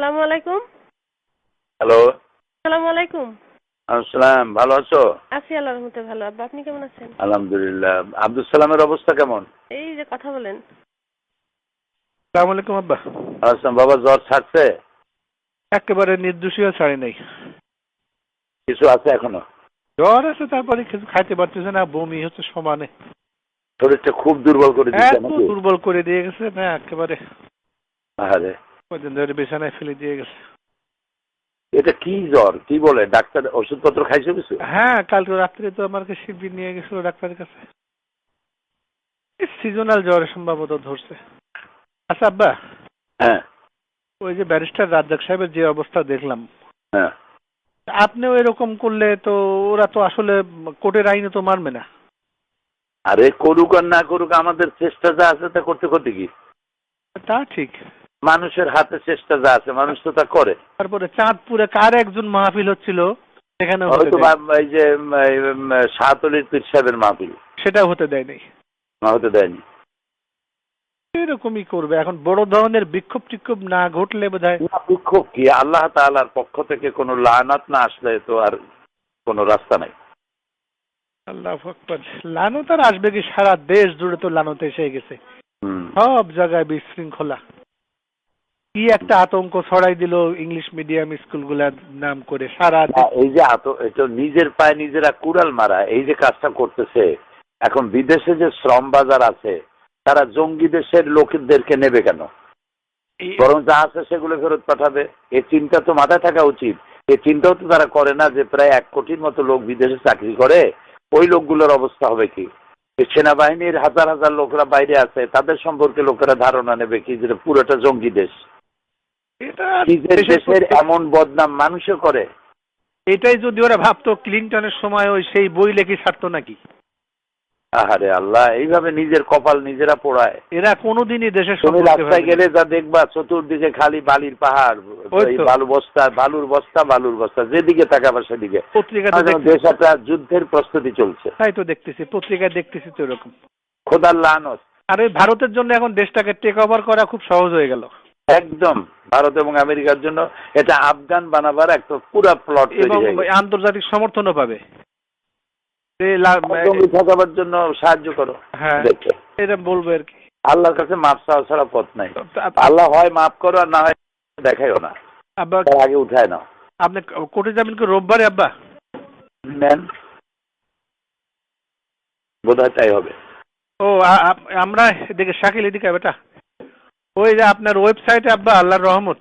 আসসালামু আলাইকুম। হ্যালো। আসসালামু আলাইকুম। আসসালাম, ভালো আছো? আছি আল্লাহর রহমতে ভালো। আব্বা আপনি কেমন আছেন? আলহামদুলিল্লাহ। আব্দুল সালামের অবস্থা কেমন? এই যে কথা বলেন। আসসালামু আলাইকুম আব্বা। আসলাম বাবা, জ্বর ছাড়ছে? একেবারে নির্দোষীয় ছাড়ি নাই। কিছু আছে এখনো? জ্বর আছে, তারপরে কিছু খাইতে পারতেছে না, বমি হচ্ছে সমানে। শরীরটা খুব দুর্বল করে দিচ্ছে এত নাকি? দুর্বল করে দিয়ে গেছে না, একেবারে আরে কদিন ধরে বিছানায় ফেলে দিয়ে গেছে। এটা কি জ্বর? কি বলে ডাক্তার? ওষুধপত্র খাইছো কিছু? হ্যাঁ, কালকে রাত্রে তো আমাকে শিবির নিয়ে গেছিল ডাক্তারের কাছে। সিজনাল জ্বর সম্ভবত ধরছে। আচ্ছা আব্বা, হ্যাঁ ওই যে ব্যারিস্টার রাজ্জাক সাহেবের যে অবস্থা দেখলাম, হ্যাঁ। আপনিও এরকম করলে তো ওরা তো আসলে কোর্টের আইনে তো মানবে না। আরে করুক আর না করুক, আমাদের চেষ্টা যা আছে তা করতে করতে কি? তা ঠিক। মানুষের হাতে চেষ্টা যা আছে মানুষ তো তা করে। তারপরে চাঁদপুরে কার একজন মাহফিল হচ্ছিল, সেখানে হয়তো এই যে শাহতলির পীর সাহেবের মাহফিল, সেটা হতে দেয়নি। হতে দেয়নি। এরকমই করবে এখন, বড় ধরনের বিক্ষোভ টিক্ষোভ না ঘটলে বোধহয়। বিক্ষোভ কি? আল্লাহ তাআলার পক্ষ থেকে কোনো লানাত না আসলে তো আর কোনো রাস্তা নাই। আল্লাহু আকবার। লানত আর আসবে কি? সারা দেশ জুড়ে তো লানত এসে গেছে, হুম। সব জায়গায় বিশৃঙ্খলা। কি একটা আতঙ্ক ছড়াই দিল ইংলিশ মিডিয়াম স্কুলগুলার নাম করে সারা এই যে এটা নিজের পায়ে নিজেরা কুড়াল মারা, এই যে কাজটা করতেছে। এখন বিদেশে যে শ্রম বাজার আছে, তারা জঙ্গি দেশের লোকদেরকে নেবে কেন? বরং যা আছে সেগুলো ফেরত পাঠাবে। এই চিন্তা তো মাথায় থাকা উচিত। এই চিন্তাও তো তারা করে না যে প্রায় 1 কোটির মতো লোক বিদেশে চাকরি করে, ওই লোকগুলোর অবস্থা হবে কি? এই সেনাবাহিনীর হাজার হাজার লোকরা বাইরে আছে, তাদের সম্পর্কে লোকেরা ধারণা নেবে কি যে পুরোটা জঙ্গি দেশ। নিজের দেশের এমন বদনাম মানুষে করে। এটাই যদি ওরা ভাবতো ক্লিনটনের সময় ওই সেই বই লেখি ছাড়তো নাকি? আহারে আল্লাহ, এইভাবে নিজের কপাল নিজেরা পোড়ায়। এরা কোনোদিনই দেশের তুমি রাস্তায় গেলে যা দেখবা, চতুর্দিকে খালি বালির পাহাড়, বালুর বস্তা, যেদিকে তাকাবা সেদিকে। দেশ একটা যুদ্ধের প্রস্তুতি চলছে। তাই তো দেখতেছি, পত্রিকায় দেখতেছি তো এরকম। খোদার লানত। আর ওই ভারতের জন্য এখন দেশটাকে টেক ওভার করা খুব সহজ হয়ে গেল। একদম ভারত এবং আমেরিকার জন্য এটা আফগান বানাবার একটা পুরা প্লট এবং আন্তর্জাতিক সমর্থনও পাবে। ঠকাবার জন্য সাহায্য করো। হ্যাঁ, এটা বলবো আর কি। আল্লাহর কাছে মাপ চাওয়া ছাড়া পথ নাই। আল্লাহ হয় মাফ করো আর না হয় দেখাইও না। আব্বা আগে উঠায় নাও। আপনি কোর্টে যাবেন কি রোববারে আব্বা? নেন, বোধহয় তাই হবে। ও আমরা এদিকে শাকিল, এদিকে বেটা। ওই যে আপনার ওয়েবসাইটে আব্বা আল্লাহর রহমত,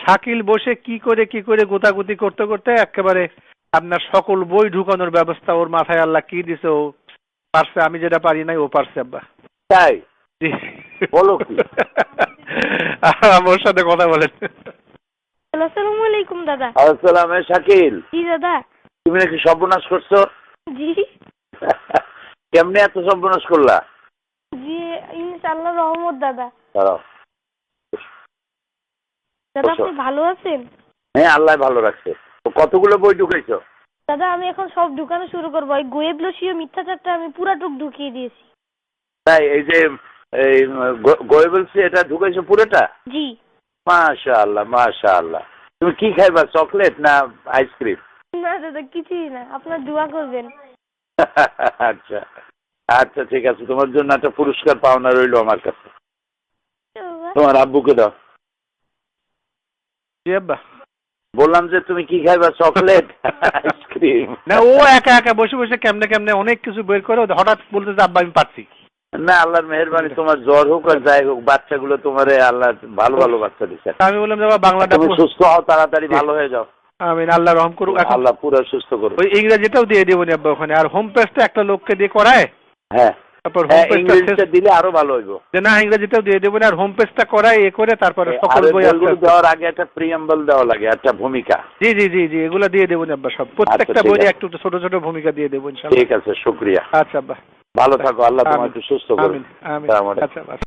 শাকিল বসে কি করে গোতাগুতি করতে করতে একেবারে আপনার সকল বই ঢুকানোর ব্যবস্থা ওর মাথায় আল্লাহ কি দিছে, ও পারছে। আমি যেটা পারি নাই ও পারছে আব্বা। তাই বলো কি? আমার সাথে কথা বলেন। আসসালামু আলাইকুম দাদা। আসসালাম। শাকিল, জি দাদা। তুমি নাকি সর্বনাশ করছো? জি কেমনে এত সর্বনাশ করলা? জি ইনশাআল্লাহ রহমত দাদা। দাঁড়াও। দাদা আপনি ভালো আছেন? হ্যাঁ, আল্লাহ ভালো রাখছে। কতগুলো বই ঢুকাইছো? দাদা আমি এখন সব ঢুকানো শুরু করবো। ওই গোয়েবলসীয় মিথ্যাচারটা আমি পুরাটুক ঢুকিয়ে দিয়েছি। তাই এই যে গোয়েবলসি এটা ঢুকাইছো পুরোটা? জি। মাশাআল্লাহ মাশাআল্লাহ। তুমি কি খাইবা, চকলেট না আইসক্রিম? না দাদা কিছুই না, আপনার দোয়া করবেন। আচ্ছা আচ্ছা, ঠিক আছে। তোমার জন্য একটা পুরস্কার পাওনা রইলো আমার কাছে। তোমার আব্বুকে দাও। জি আব্বা। বললাম যে তুমি কি খাইবা, চকলেট আইসক্রিম? না, ও একা একা বসে বসে কেমনে কেমনে অনেক কিছু বের করে হঠাৎ বলতে যে আব্বা আমি পারছি। না, আল্লাহর মেহেরবানি, তোমার জ্বর হোক আর যাই হোক, বাচ্চাগুলো তোমারে আল্লাহ ভালো ভালো বাচ্চা দিচ্ছে। আমি বললাম যে বাংলাটা তুমি সুস্থ হও, তাড়াতাড়ি ভালো হয়ে যাও। আমিন, আল্লাহ রহম করুক। আল্লাহ পুরো সুস্থ করুক। ওই ইংরেজিটাও দিয়ে দেবো আব্বা ওখানে। আর হোম পেজটা একটা লোককে দিয়ে করায়। হ্যাঁ, তারপর ইংরেজিটা দিলে আরো ভালো হইব। না, ইংরেজিটাও দিয়ে দেবো না, আর হোম পেজটা করায় এ করে তারপরে সকল বই দেওয়ার আগে একটা প্রিয়াম্বল দেওয়া লাগে, একটা ভূমিকা। জি জি জি জি, এগুলো দিয়ে দেবো আব্বা সব। প্রত্যেকটা বইয়ে একটু ছোট ছোট ভূমিকা দিয়ে দেবো ইনশাআল্লাহ। ঠিক আছে, শুকরিয়া। আচ্ছা আব্বা, ভালো থাকো। আল্লাহ তোমাকে সুস্থ করুন। আমিন আমিন। আচ্ছা।